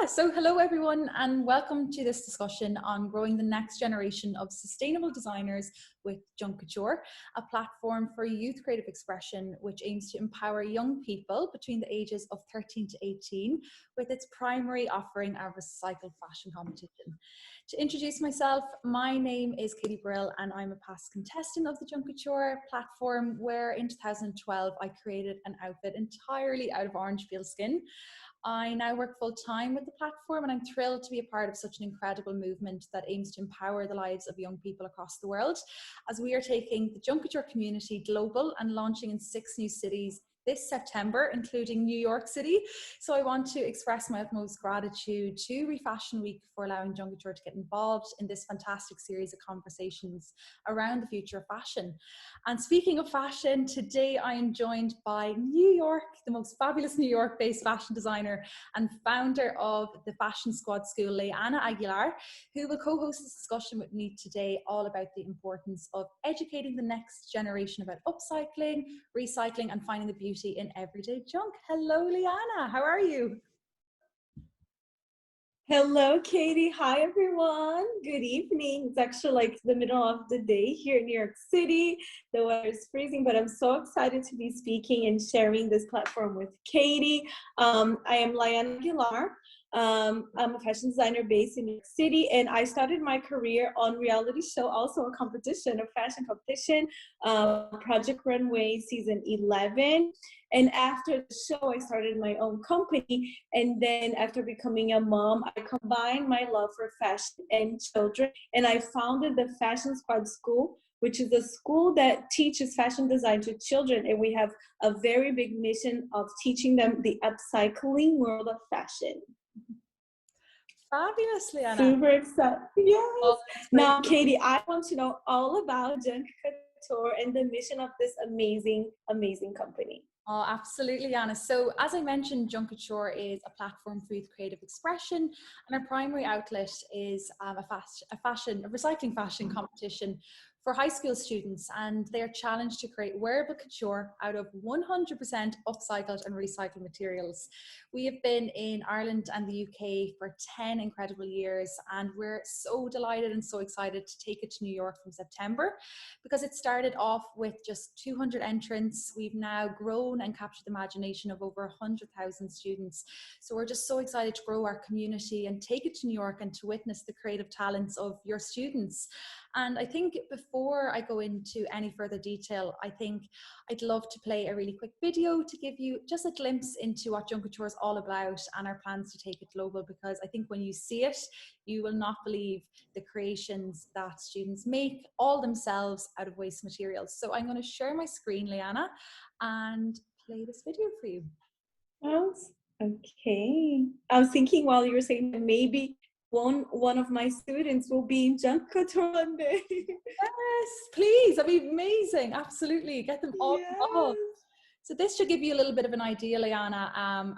So hello everyone and welcome to this discussion on growing the next generation of sustainable designers with Junk Kouture, a platform for youth creative expression which aims to empower young people between the ages of 13 to 18 with its primary offering a recycled fashion competition. To introduce myself, my name is Katie Brill and I'm a past contestant of the Junk Kouture platform where in 2012 I created an outfit entirely out of orange peel skin. I now work full-time with the platform and I'm thrilled to be a part of such an incredible movement that aims to empower the lives of young people across the world, as we are taking the Junk Kouture community global and launching in 6 new cities this September, including New York City. So I want to express my utmost gratitude to ReFashion Week for allowing Junk Kouture to get involved in this fantastic series of conversations around the future of fashion. And speaking of fashion, today I am joined by New York, the most fabulous New York-based fashion designer and founder of the Fashion Squad School, Layana Aguilar, who will co-host this discussion with me today all about the importance of educating the next generation about upcycling, recycling and finding the beauty in everyday junk. Hello, Layana. How are you? Hello, Katie. Hi, everyone. Good evening. It's actually like the middle of the day here in New York City. The weather is freezing, but I'm so excited to be speaking and sharing this platform with Katie. I am Layana Aguilar. I'm a fashion designer based in New York City, and I started my career on reality show, also a competition, a fashion competition, Project Runway season 11. And after the show, I started my own company. And then after becoming a mom, I combined my love for fashion and children, and I founded the Fashion Squad School, which is a school that teaches fashion design to children. And we have a very big mission of teaching them the upcycling world of fashion. Fabulous, Layana. Super excited. Yes. Oh, now, Katie, I want to know all about Junk Kouture and the mission of this amazing, amazing company. Oh, absolutely, Anna. So as I mentioned, Junk Kouture is a platform for youth creative expression, and our primary outlet is a recycling fashion competition for high school students, and they are challenged to create wearable couture out of 100% upcycled and recycled materials. We have been in Ireland and the UK for 10 incredible years, and we're so delighted and so excited to take it to New York from September, because it started off with just 200 entrants. We've now grown and captured the imagination of over 100,000 students. So we're just so excited to grow our community and take it to New York and to witness the creative talents of your students. And I think before I go into any further detail, I think I'd love to play a really quick video to give you just a glimpse into what Junk Kouture is all about and our plans to take it global, because I think when you see it, you will not believe the creations that students make all themselves out of waste materials. So I'm going to share my screen, Layana, and play this video for you. Oh, okay. I was thinking while you were saying that maybe one of my students will be in Junk Kouture one day. Yes, please. That'd be amazing. Absolutely. Get them all involved. So this should give you a little bit of an idea, Layana,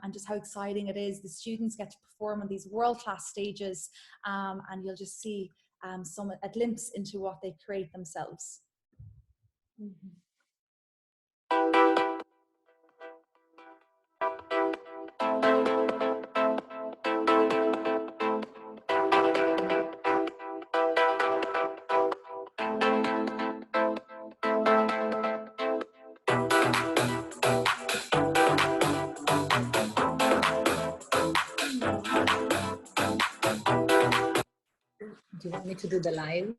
and just how exciting it is. The students get to perform on these world-class stages, and you'll just see a glimpse into what they create themselves. Mm-hmm. Do you want me to do the live?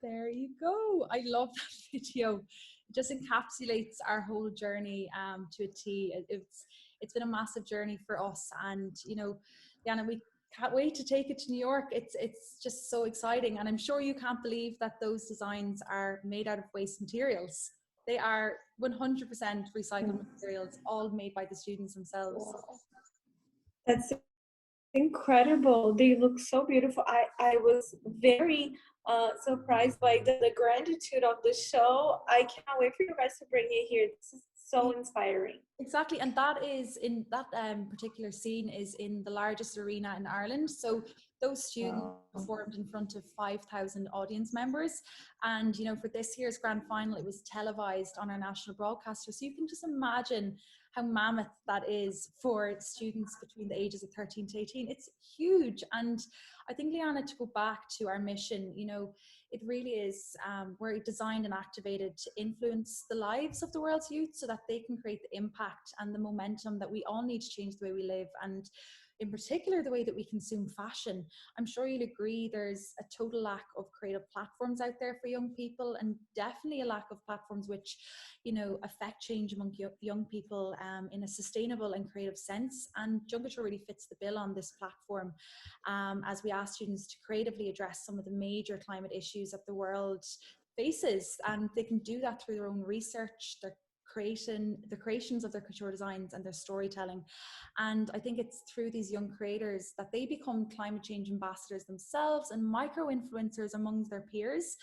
There you go. I love that video. just encapsulates our whole journey to a T. It's been a massive journey for us, and you know, Layana, we can't wait to take it to New York. It's just so exciting, and I'm sure you can't believe that those designs are made out of waste materials. They are 100% recycled materials, all made by the students themselves. Wow. That's incredible. They look so beautiful. I was very surprised by the gratitude of the show. I cannot wait for you guys to bring it here. This is so inspiring. Exactly, and that is in that particular scene is in the largest arena in Ireland. So those students performed in front of 5,000 audience members, and you know, for this year's grand final, it was televised on our national broadcaster. So you can just imagine how mammoth that is for students between the ages of 13 to 18. It's huge, and I think, Layana, to go back to our mission, you know, it really is, we're designed and activated to influence the lives of the world's youth so that they can create the impact and the momentum that we all need to change the way we live, and in particular the way that we consume fashion. I'm sure you'll agree there's a total lack of creative platforms out there for young people, and definitely a lack of platforms which, you know, affect change among young people in a sustainable and creative sense. And Junk Kouture really fits the bill on this platform, as we ask students to creatively address some of the major climate issues that the world faces, and they can do that through their own research, their creations of their couture designs, and their storytelling. And I think it's through these young creators that they become climate change ambassadors themselves and micro influencers amongst their peers,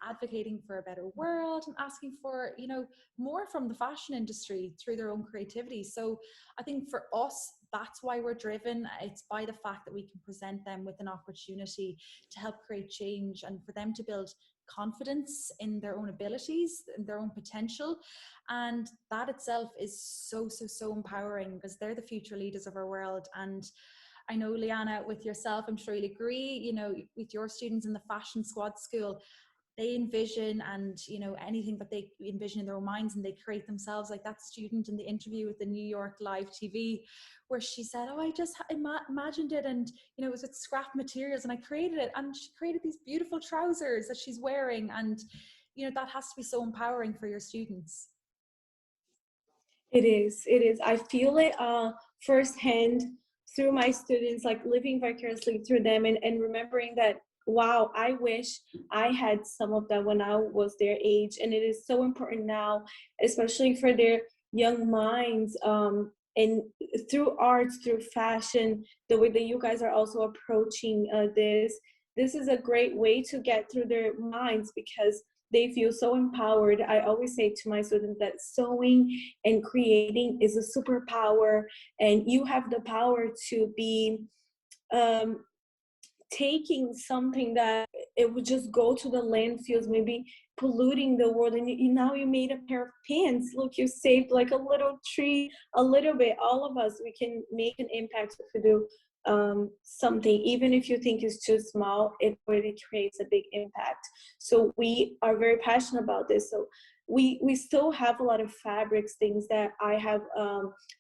advocating for a better world and asking for, you know, more from the fashion industry through their own creativity. So I think for us, that's why we're driven. It's by the fact that we can present them with an opportunity to help create change and for them to build confidence in their own abilities and their own potential. And that itself is so empowering, because they're the future leaders of our world. And I know, Layana, with yourself, I'm sure you'll agree, you know, with your students in the Fashion Squad School, they envision, and you know, anything that they envision in their own minds, and they create themselves. Like that student in the interview with the New York Live TV, where she said, oh, I just imagined it, and you know, it was with scrap materials and I created it, and she created these beautiful trousers that she's wearing. And you know, that has to be so empowering for your students. It is. I feel it firsthand through my students, like living vicariously through them, and remembering that, wow, I wish I had some of that when I was their age. And it is so important now, especially for their young minds, and through arts, through fashion, the way that you guys are also approaching this is a great way to get through their minds, because they feel so empowered. I always say to my students that sewing and creating is a superpower, and you have the power to be taking something that it would just go to the landfills, maybe polluting the world, and now you made a pair of pants. Look, you saved like a little tree, a little bit. All of us, we can make an impact if we do something, even if you think it's too small, it already creates a big impact. So we are very passionate about this. So we still have a lot of fabrics, things that I have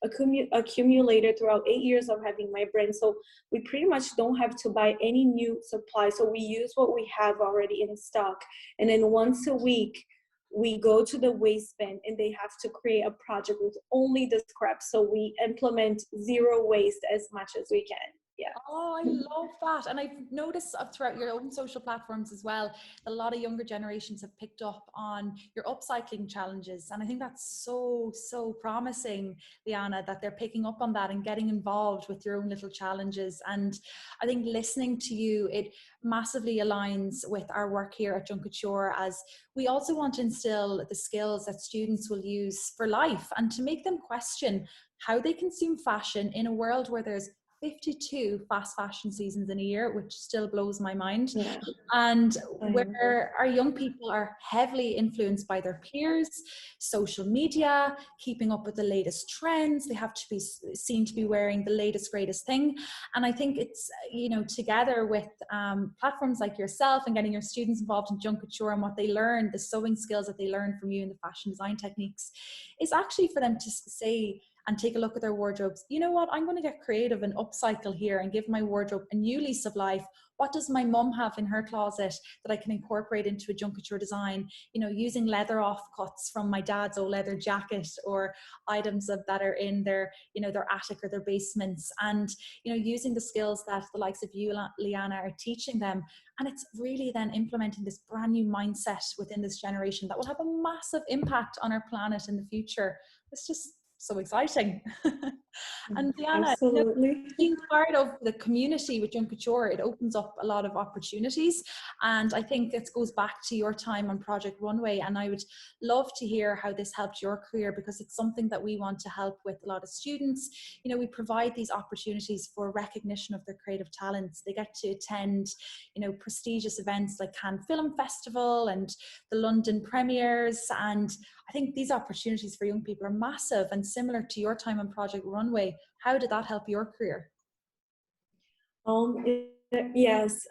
accumulated throughout 8 years of having my brand. So we pretty much don't have to buy any new supply. So we use what we have already in stock. And then once a week, we go to the waste bin and they have to create a project with only the scrap. So we implement zero waste as much as we can. Yeah. Oh, I love that. And I've noticed throughout your own social platforms as well, a lot of younger generations have picked up on your upcycling challenges. And I think that's so promising, Layana, that they're picking up on that and getting involved with your own little challenges. And I think listening to you, it massively aligns with our work here at Junk Kouture, as we also want to instill the skills that students will use for life and to make them question how they consume fashion in a world where there's 52 fast fashion seasons in a year, which still blows my mind. Yeah. And where our young people are heavily influenced by their peers, social media, keeping up with the latest trends. They have to be seen to be wearing the latest, greatest thing. And I think it's, you know, together with platforms like yourself and getting your students involved in Junk Kouture and what they learn, the sewing skills that they learn from you and the fashion design techniques, is actually for them to say and take a look at their wardrobes. You know what? I'm going to get creative and upcycle here and give my wardrobe a new lease of life. what does my mum have in her closet that I can incorporate into a junk couture design, using leather offcuts from my dad's old leather jacket, or items that are in their, their attic or their basements, and, using the skills that the likes of you, Layana, are teaching them. And it's really then implementing this brand new mindset within this generation that will have a massive impact on our planet in the future. It's just so exciting. And Layana, Absolutely. being part of the community with Junk Kouture, it opens up a lot of opportunities. And I think it goes back to your time on Project Runway. And I would love to hear how this helped your career, because it's something that we want to help with a lot of students. We provide these opportunities for recognition of their creative talents. They get to attend, prestigious events like Cannes Film Festival and the London premieres. And I think these opportunities for young people are massive. And similar to your time on Project Runway, how did that help your career? Yes,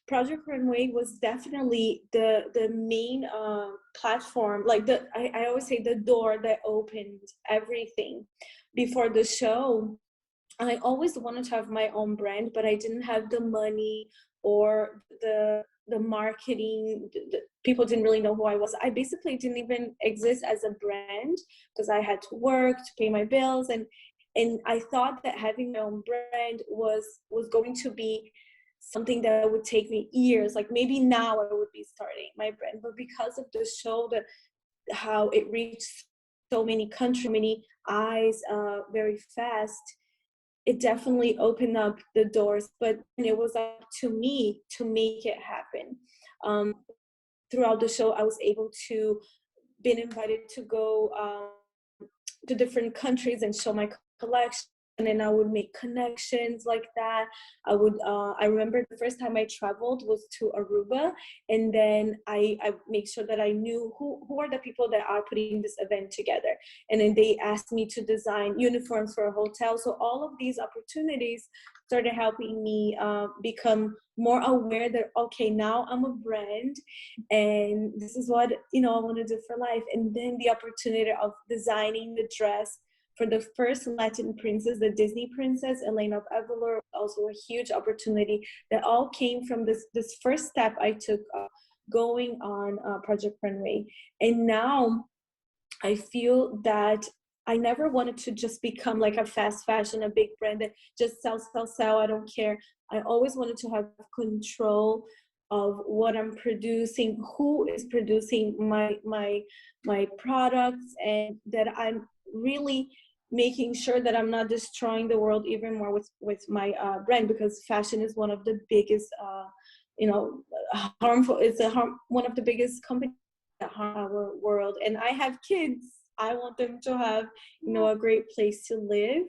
Project Runway was definitely the main platform, like I always say, the door that opened everything. Before the show, I always wanted to have my own brand, but I didn't have the money or the marketing. People didn't really know who I was. I basically didn't even exist as a brand, because I had to work to pay my bills, and I thought that having my own brand was going to be something that would take me years. Like maybe now I would be starting my brand, but because of the show, how it reached so many countries, many eyes, very fast, it definitely opened up the doors. But it was up to me to make it happen. Throughout the show, I was able to been invited to go to different countries and show my collection, and I would make connections like that. I remember the first time I traveled was to Aruba, and then I make sure that I knew who are the people that are putting this event together, and then they asked me to design uniforms for a hotel. So all of these opportunities started helping me become more aware that, okay, now I'm a brand and this is what I want to do for life. And then the opportunity of designing the dress for the first Latin princess, the Disney princess, Layana Aguilar, also a huge opportunity that all came from this first step I took going on Project Runway. And now I feel that I never wanted to just become like a fast fashion, a big brand that just sell, I don't care. I always wanted to have control of what I'm producing, who is producing my products, and that I'm really making sure that I'm not destroying the world even more with my brand, because fashion is one of the biggest, harmful. It's one of the biggest companies that harm our world. And I have kids. I want them to have, a great place to live.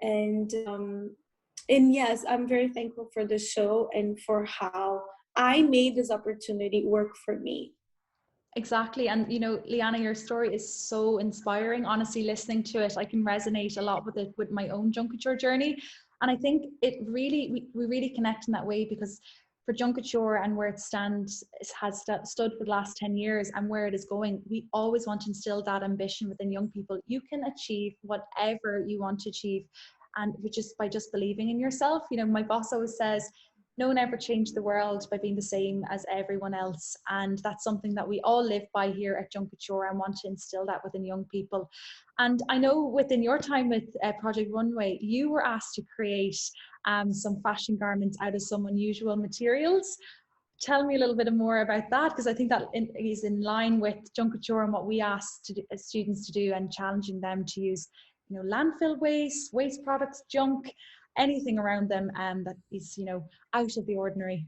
And yes, I'm very thankful for the show and for how I made this opportunity work for me. Exactly. And, Layana, your story is so inspiring. Honestly, listening to it, I can resonate a lot with it with my own junk couture journey. And I think it really, we really connect in that way, because for junk couture and where it has stood for the last 10 years and where it is going, we always want to instill that ambition within young people. You can achieve whatever you want to achieve, and which is by just believing in yourself. My boss always says, no one ever changed the world by being the same as everyone else. And that's something that we all live by here at Junk Kouture, and want to instill that within young people. And I know within your time with Project Runway, you were asked to create some fashion garments out of some unusual materials. Tell me a little bit more about that, because I think that is in line with Junk Kouture and what we ask students to do, and challenging them to use landfill waste products, junk, anything around them that is out of the ordinary.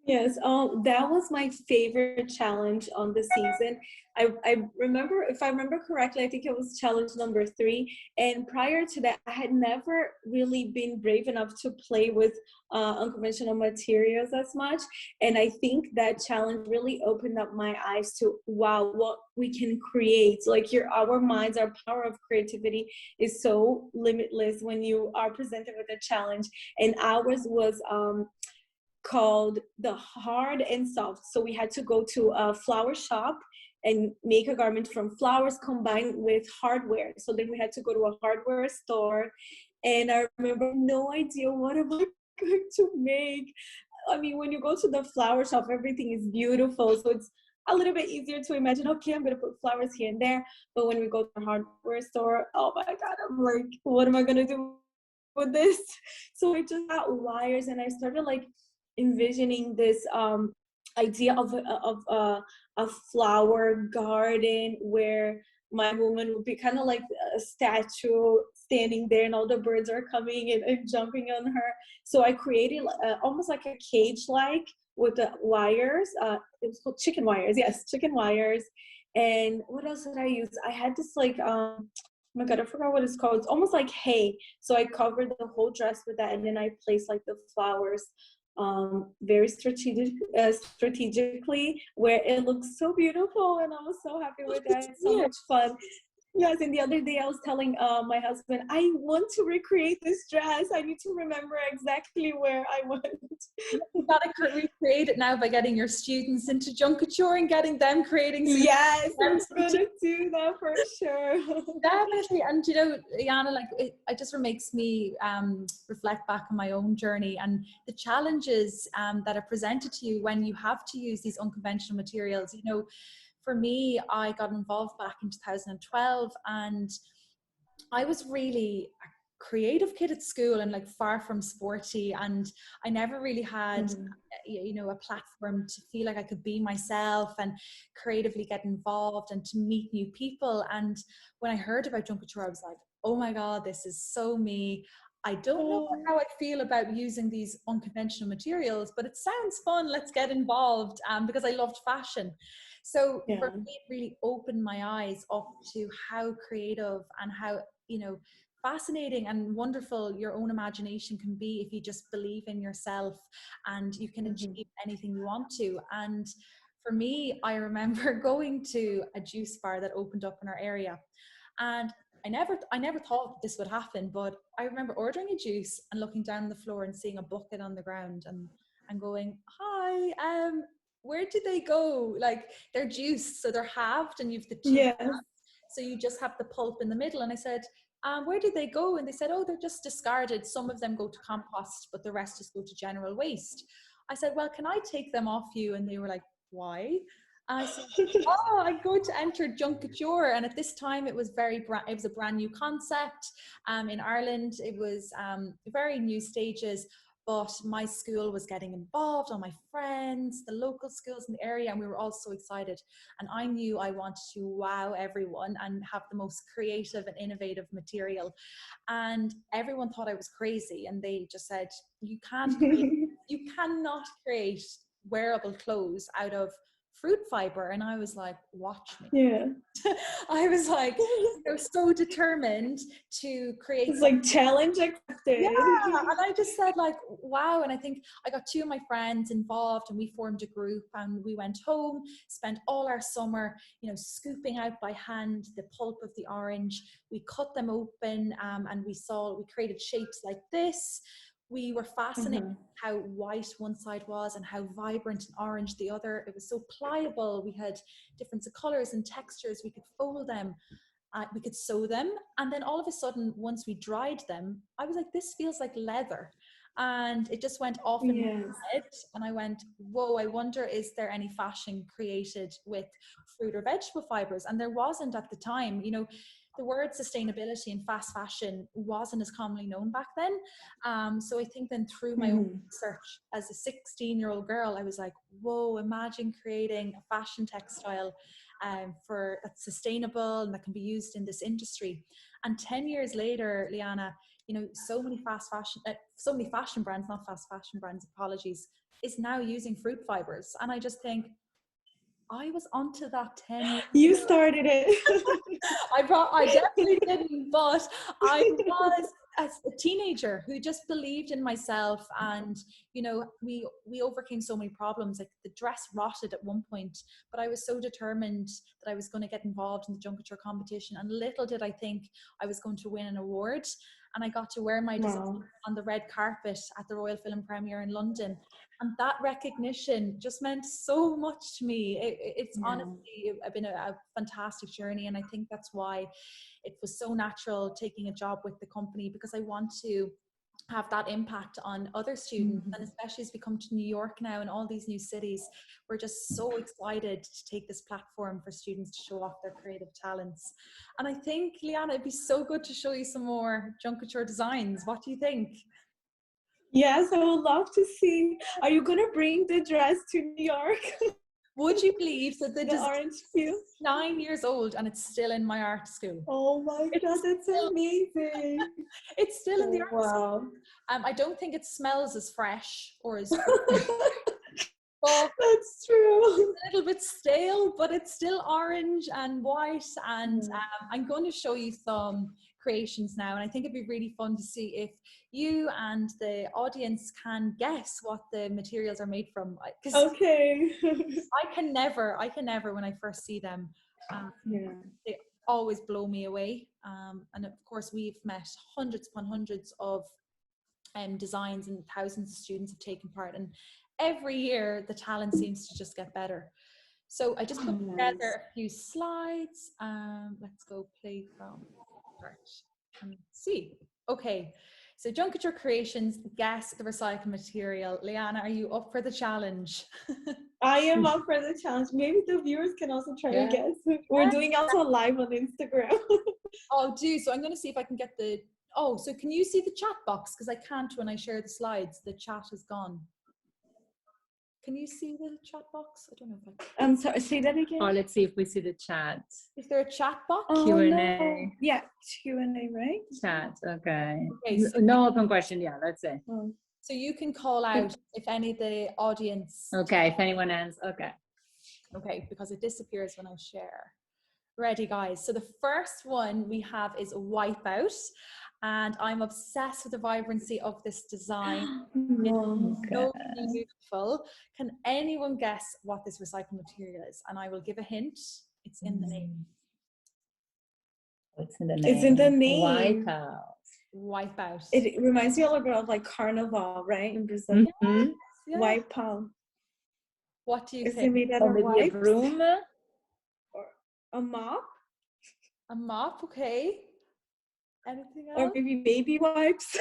Yes, that was my favorite challenge on the season. I remember, if I remember correctly, I think it was challenge number 3. And prior to that, I had never really been brave enough to play with unconventional materials as much. And I think that challenge really opened up my eyes to, wow, what we can create. Like our minds, our power of creativity is so limitless when you are presented with a challenge. And ours was called the hard and soft. So we had to go to a flower shop and make a garment from flowers combined with hardware. So then we had to go to a hardware store, and I remember no idea what am I going to make? I mean, when you go to the flower shop, everything is beautiful. So it's a little bit easier to imagine, okay, I'm going to put flowers here and there. But when we go to the hardware store, oh my God, I'm like, what am I going to do with this? So I just got wires and I started like envisioning this idea of a flower garden where my woman would be kind of like a statue standing there and all the birds are coming and jumping on her. So I created almost like a cage like with the wires. It was called chicken wires. Yes, chicken wires. And what else did I use? I had this like oh my God, I forgot what it's called. It's almost like hay. So I covered the whole dress with that, and then I placed like the flowers very strategically, where it looks so beautiful, and I was so happy with that. It's so much fun. Yes, and the other day I was telling my husband, I want to recreate this dress. I need to remember exactly where I went. You gotta recreate it now by getting your students into Junk Kouture and getting them creating. Yes, I'm gonna do that for sure. Definitely. And you know, Layana, like it just makes me reflect back on my own journey and the challenges that are presented to you when you have to use these unconventional materials. You know, for me, I got involved back in 2012, and I was really a creative kid at school and like far from sporty, and I never really had you know, a platform to feel like I could be myself and creatively get involved and to meet new people. And when I heard about Junk Kouture, I was like, oh my God, this is so me. I don't know how I feel about using these unconventional materials, but it sounds fun. Let's get involved, because I loved fashion. So for me, it really opened my eyes up to how creative and how, you know, fascinating and wonderful your own imagination can be if you just believe in yourself and you can achieve anything you want to. And for me, I remember going to a juice bar that opened up in our area, and I never thought this would happen, but I remember ordering a juice and looking down the floor and seeing a bucket on the ground and going, hi, where did they go? Like, they're juiced, so they're halved and you've the two halves, so you just have the pulp in the middle. And I said, where did they go? And they said, oh, they're just discarded. Some of them go to compost, but the rest just go to general waste. I said, well, can I take them off you? And they were like, why? I said, oh, I'm going to enter Junk Kouture. And at this time, it was it was a brand new concept. In Ireland, it was very new stages, but my school was getting involved, all my friends, the local schools in the area, and we were all so excited. And I knew I wanted to wow everyone and have the most creative and innovative material. And everyone thought I was crazy. And they just said, you cannot create wearable clothes out of fruit fiber. And I was like, watch me. I was like, they're so determined to create. It's like challenge accepted. Yeah, and I just said like, wow. And I think I got two of my friends involved, and we formed a group, and we went home, spent all our summer, you know, scooping out by hand the pulp of the orange. We cut them open, and we created shapes like this. We were fascinated how white one side was and how vibrant and orange the other. It was so pliable. We had different colors and textures. We could fold them. We could sew them. And then all of a sudden, once we dried them, I was like, this feels like leather. And it just went off in my head. And I went, whoa, I wonder, is there any fashion created with fruit or vegetable fibers? And there wasn't at the time. You know, the word sustainability and fast fashion wasn't as commonly known back then. So I think then through my own research as a 16-year-old girl, I was like, whoa, imagine creating a fashion textile for that's sustainable and that can be used in this industry. And 10 years later, Layana, you know, so many fashion brands, not fast fashion brands, apologies, is now using fruit fibers. And I just think, I was onto that 10 years You ago. started it. I definitely didn't, but I was as a teenager who just believed in myself. And, you know, we overcame so many problems. Like the dress rotted at one point, but I was so determined that I was going to get involved in the Junk Kouture competition. And little did I think I was going to win an award. And I got to wear my design on the red carpet at the Royal Film Premiere in London. And that recognition just meant so much to me. It's honestly been a fantastic journey. And I think that's why it was so natural taking a job with the company, because I want to have that impact on other students. And especially as we come to New York now and all these new cities, we're just so excited to take this platform for students to show off their creative talents. And I think, Layana, it'd be so good to show you some more Junk Kouture designs. What do you think? Yes, I would love to see. Are you gonna bring the dress to New York? Would you believe that the orange hue? 9 years old and it's still in my art school? Oh my God, that's amazing. It's still in the art school. I don't think it smells as fresh or as but that's true. It's a little bit stale, but it's still orange and white. And I'm going to show you some creations now, and I think it'd be really fun to see if you and the audience can guess what the materials are made from. Okay. I can never when I first see them. They always blow me away. And of course, we've met hundreds upon hundreds of designs, and thousands of students have taken part, and every year the talent seems to just get better. So I just put together a few slides. Let's go play from start and see. Okay, so Junk Kouture creations, guess the recycled material. Layana, are you up for the challenge? I am up for the challenge. Maybe the viewers can also try to guess. We're doing also live on Instagram. Oh, do. So I'm going to see if I can get the... Oh, so can you see the chat box? Because I can't when I share the slides. The chat is gone. Can you see the chat box? I don't know if I can. I'm sorry, say that again. Oh, let's see if we see the chat. Is there a chat box? Q&A. No. Yeah, Q&A, right? Chat, okay. So no open question, yeah, let's see. So you can call out if any of the audience... Okay, if anyone else, okay. Okay, because it disappears when I share. Ready, guys? So the first one we have is Wipeout. And I'm obsessed with the vibrancy of this design. It's so beautiful. Can anyone guess what this recycled material is? And I will give a hint. It's in the name. It's in the name. It's in the name. Wipeout. Wipeout. It reminds me a little bit of like Carnival, right? In Brazil. Yes. Wipeout. What do you think? Is it made out of maybe a broom? Or a mop? A mop, okay. Anything else? Or maybe baby wipes.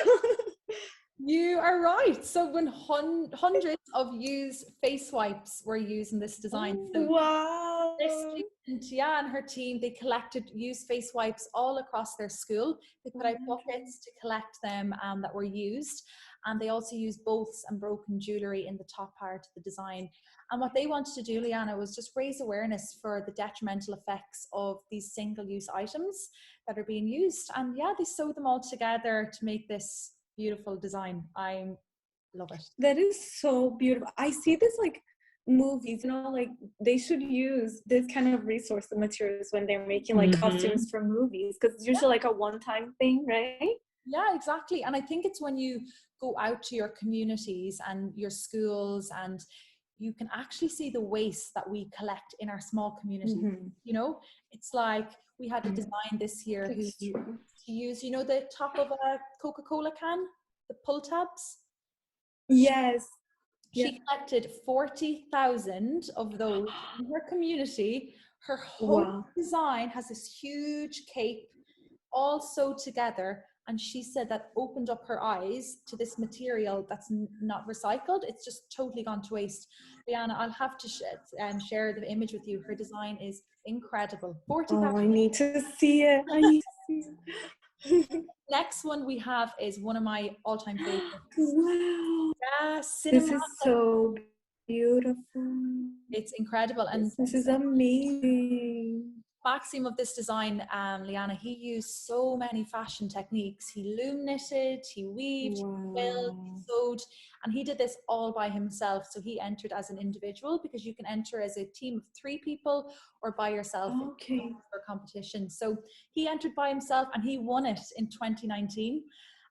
You are right. So when hundreds of used face wipes were used in this design. So wow. This student, and her team, they collected used face wipes all across their school. They put out buckets to collect them that were used. And they also used bolts and broken jewellery in the top part of the design. And what they wanted to do, Layana, was just raise awareness for the detrimental effects of these single-use items that are being used. And yeah, they sewed them all together to make this beautiful design. I love it. That is so beautiful. I see this like movies, like they should use this kind of resource and materials when they're making like costumes for movies, because it's usually like a one-time thing, right? Yeah, exactly. And I think it's when you go out to your communities and your schools, and you can actually see the waste that we collect in our small community. It's like we had a design this year to use, the top of a Coca-Cola can, the pull tabs. Yes. She collected 40,000 of those in her community. Her whole design has this huge cape all sewed together. And she said that opened up her eyes to this material that's not recycled. It's just totally gone to waste. Layana, I'll have to share the image with you. Her design is incredible. 40,000. Oh, I need to see it. I need to see it. Next one we have is one of my all-time favorites. Wow. Yeah, this is so beautiful. It's incredible. And this is amazing. Maxim of this design, Layana, he used so many fashion techniques. He loom knitted, he weaved, he quilled, he sewed, and he did this all by himself. So he entered as an individual, because you can enter as a team of 3 people or by yourself for competition. So he entered by himself and he won it in 2019,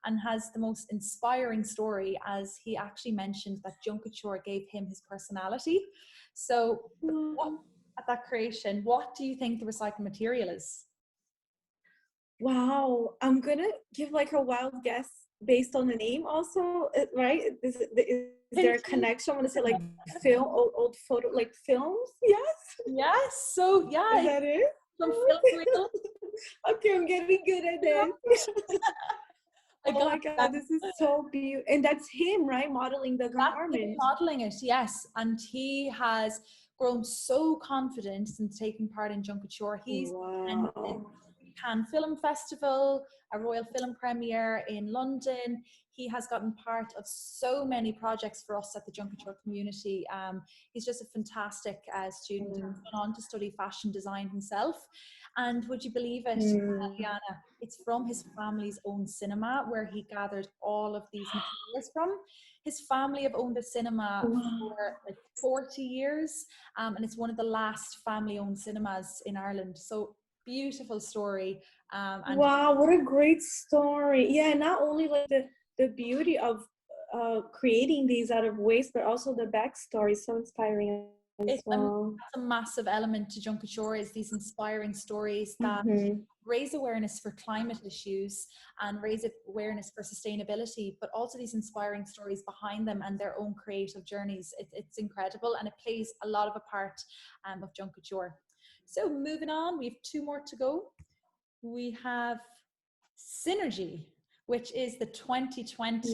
and has the most inspiring story, as he actually mentioned that Junk Kouture gave him his personality. So at that creation, what do you think the recycled material is? Wow, I'm gonna give like a wild guess based on the name also, right? Is there a connection? I'm gonna say like film, old photo, like films. Yes, so yeah. Is that it? Some film reel. Okay, I'm getting good at this. I Oh my God, this is so beautiful. And that's him, right? Modeling the garment. Modeling it, yes. And he has grown so confident since taking part in Junk Kouture. He's attended Cannes Film Festival, a Royal Film premiere in London. He has gotten part of so many projects for us at the Junk Kouture community. He's just a fantastic student. He's gone on to study fashion design himself. And would you believe it, Layana? It's from his family's own cinema where he gathered all of these materials from. His family have owned a cinema for like 40 years, and it's one of the last family-owned cinemas in Ireland. So beautiful story. And wow, what a great story. Yeah, not only like the beauty of creating these out of waste, but also the backstory. So inspiring as well. That's a massive element to Junk Kouture, is these inspiring stories that raise awareness for climate issues and raise awareness for sustainability, but also these inspiring stories behind them and their own creative journeys. It's incredible, and it plays a lot of a part of Junk Kouture. So moving on, we have 2 more to go. We have Synergy, which is the 2020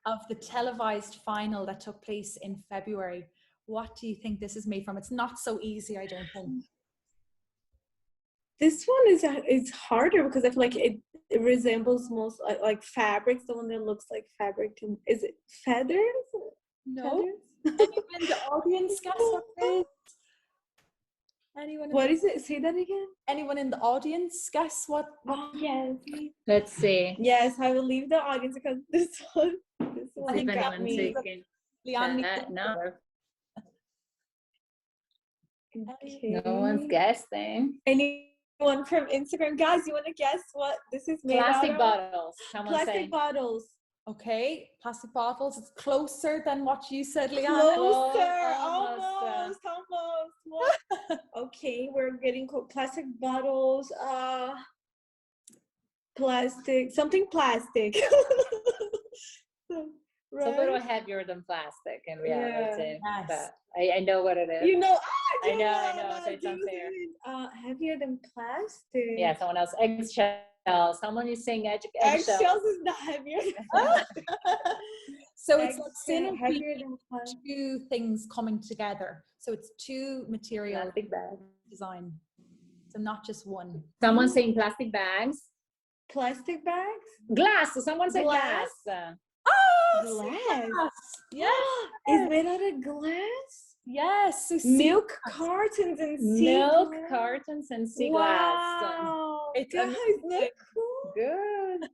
of the televised final that took place in February. What do you think this is made from? It's not so easy, I don't think. This one is harder because I feel like it resembles most like fabrics. The one that looks like fabric. Is it feathers? No. Feathers? Anyone in the audience guess what it is? Anyone? What is it? Say that again. Anyone in the audience guess what? Yes. Let's see. Yes, I will leave the audience because this one See if got anyone's me. taking Leanne, chat. No, Okay. no one's guessing. Anyone from Instagram, guys? You want to guess what this is made Plastic out of? bottles. Someone Plastic saying. bottles. Okay, plastic bottles. It's closer than what you said, Leanne. Closer, almost. What? Okay, we're getting plastic bottles. Plastic, something plastic. It's a little heavier than plastic in reality, Yes. but I know what it is. You know, I know, so it's unfair. Heavier than plastic. Yeah, someone else. Eggshells. Someone is saying eggshells. Eggshells is not heavier. So it's like synergy, heavier than plastic. 2 things coming together. So it's 2 material Plastic bags. design. So not just one. Someone saying plastic bags. Plastic bags? Glass. So someone said Glass. glass. Glass. Yes. Is made out of glass? Yes. So Milk cartons and sea Milk glass. cartons and sea glass. Wow. It's Guys, amazing. look cool. Good.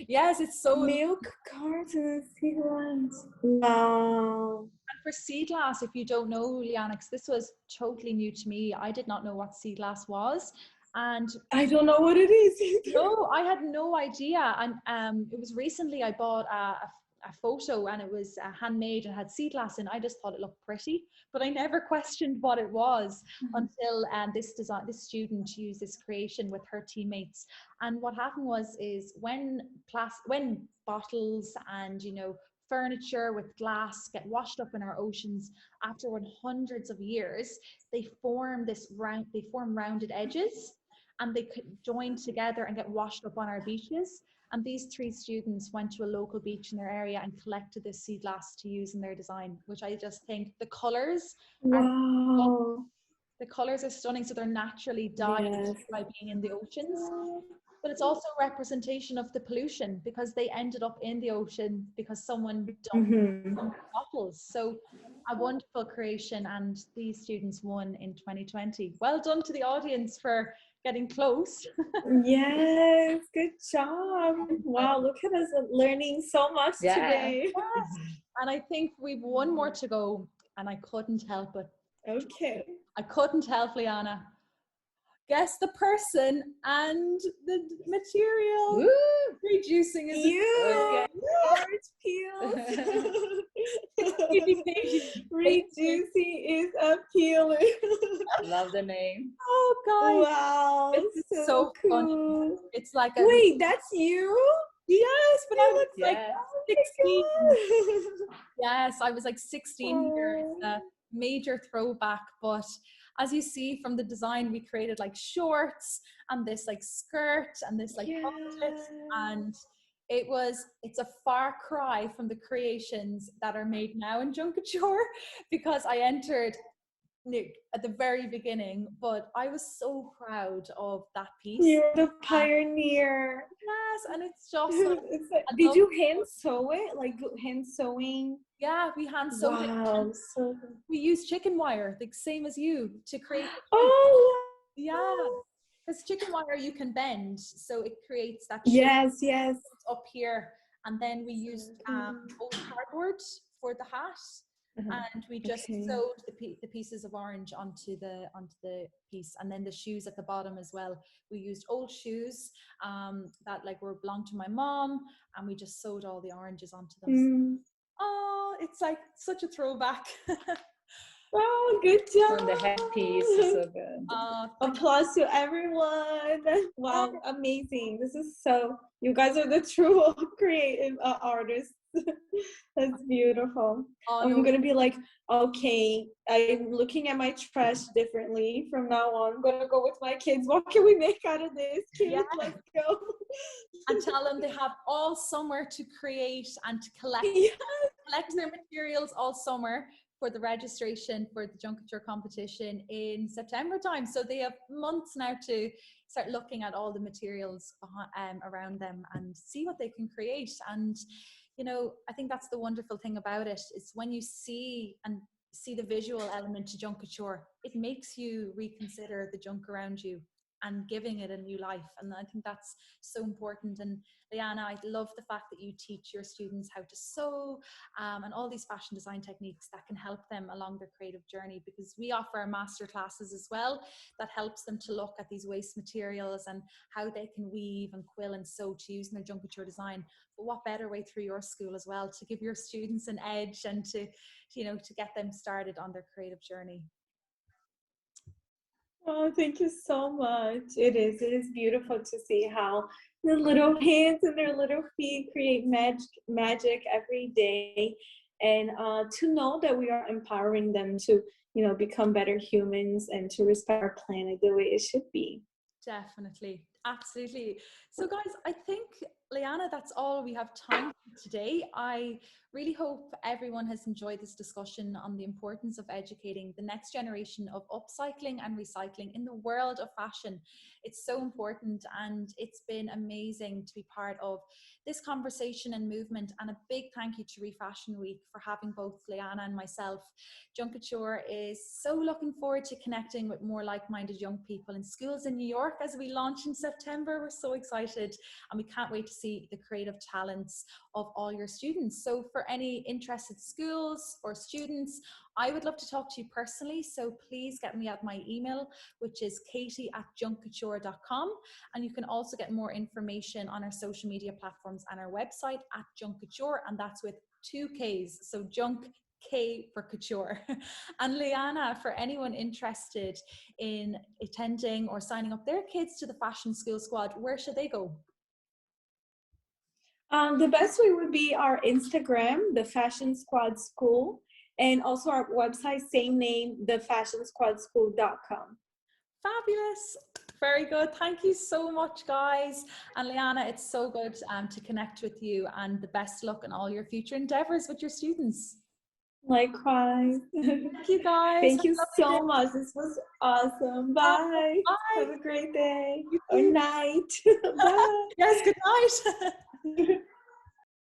Yes, it's so Milk cartons and sea glass. Wow. And for sea glass, if you don't know, Leanna, this was totally new to me. I did not know what sea glass was. And I don't know what it is either. no, I had no idea. And it was recently I bought a photo, and it was handmade and had sea glass in. I just thought it looked pretty, but I never questioned what it was until this student used this creation with her teammates. And what happened is when bottles and furniture with glass get washed up in our oceans, after hundreds of years, they form rounded edges, and they could join together and get washed up on our beaches. And these 3 students went to a local beach in their area and collected this sea glass to use in their design, which I just think the colors are stunning. So they're naturally dyed by being in the oceans. But it's also a representation of the pollution, because they ended up in the ocean because someone dumped bottles. So a wonderful creation, and these students won in 2020. Well done to the audience for getting close. Yes, good job. Wow, look at us learning so much today. Yes. And I think we've 1 more to go, and I couldn't help it. Okay. I couldn't help, Layana. Guess the person and the material. Woo! Reducing is orange peels. Reducing is a peeler. Love the name. Oh, guys. Wow. It's so cool. Fun. It's like wait, that's you? Yes, but I was like 16. Oh yes, I was like 16 here. It's a major throwback, but as you see from the design, we created like shorts and this like skirt and this like butlet, and it's a far cry from the creations that are made now in Junk Kouture, because I entered at the very beginning, but I was so proud of that piece. You're the pioneer. Yes, and it's just like, did you hand sew it, like hand sewing? Yeah, we hand sewed it. Wow, so good. We use chicken wire, the same as you, to create. Oh yeah, because chicken wire you can bend, so it creates that shape yes up here. And then we used old cardboard for the hat. And we just sewed the pieces of orange onto the piece, and then the shoes at the bottom as well. We used old shoes that like belonged to my mom, and we just sewed all the oranges onto them. Oh, it's like such a throwback. Oh, good job. On the headpiece is so good. Applause to everyone. Wow, amazing. This is you guys are the true creative artists. That's beautiful. I'm gonna be like, okay, I'm looking at my trash differently from now on. I'm gonna go with my kids. What can we make out of this? Kids, let's go. And tell them they have all summer to create and to collect their materials all summer for the registration for the Junk Kouture competition in September time. So they have months now to start looking at all the materials around them and see what they can create. And you know, I think that's the wonderful thing about it, is when you see the visual element to Junk Kouture, it makes you reconsider the junk around you and giving it a new life. And I think that's so important. And Layana, I love the fact that you teach your students how to sew and all these fashion design techniques that can help them along their creative journey, because we offer master classes as well that helps them to look at these waste materials and how they can weave and quill and sew to use in their Junk Kouture design. But what better way through your school as well to give your students an edge and to get them started on their creative journey. Oh, thank you so much. It is beautiful to see how the little hands and their little feet create magic every day, and to know that we are empowering them to, become better humans and to respect our planet the way it should be. Definitely. Absolutely. So guys, I think, Layana, that's all we have time for today. I really hope everyone has enjoyed this discussion on the importance of educating the next generation of upcycling and recycling in the world of fashion. It's so important, and it's been amazing to be part of this conversation and movement. And a big thank you to ReFashion Week for having both Layana and myself. Junk Kouture is so looking forward to connecting with more like-minded young people in schools in New York as we launch in September. We're so excited, and we can't wait to see the creative talents of all your students. So for any interested schools or students, I would love to talk to you personally, so please get me at my email, which is katie@junkkouture.com, and you can also get more information on our social media platforms and our website at Junk Kouture, and that's with 2 Ks, so Junk K for Couture. And Layana, for anyone interested in attending or signing up their kids to the Fashion School Squad, where should they go? The best way would be our Instagram, the Fashion Squad School, and also our website, same name, thefashionsquadschool.com. Fabulous. Very good. Thank you so much, guys. And Layana, it's so good to connect with you, and the best luck in all your future endeavors with your students. Likewise. Thank you, guys. Thank you so much. This was awesome. Bye. Bye. Have a great day or night. Bye. Yes, good night.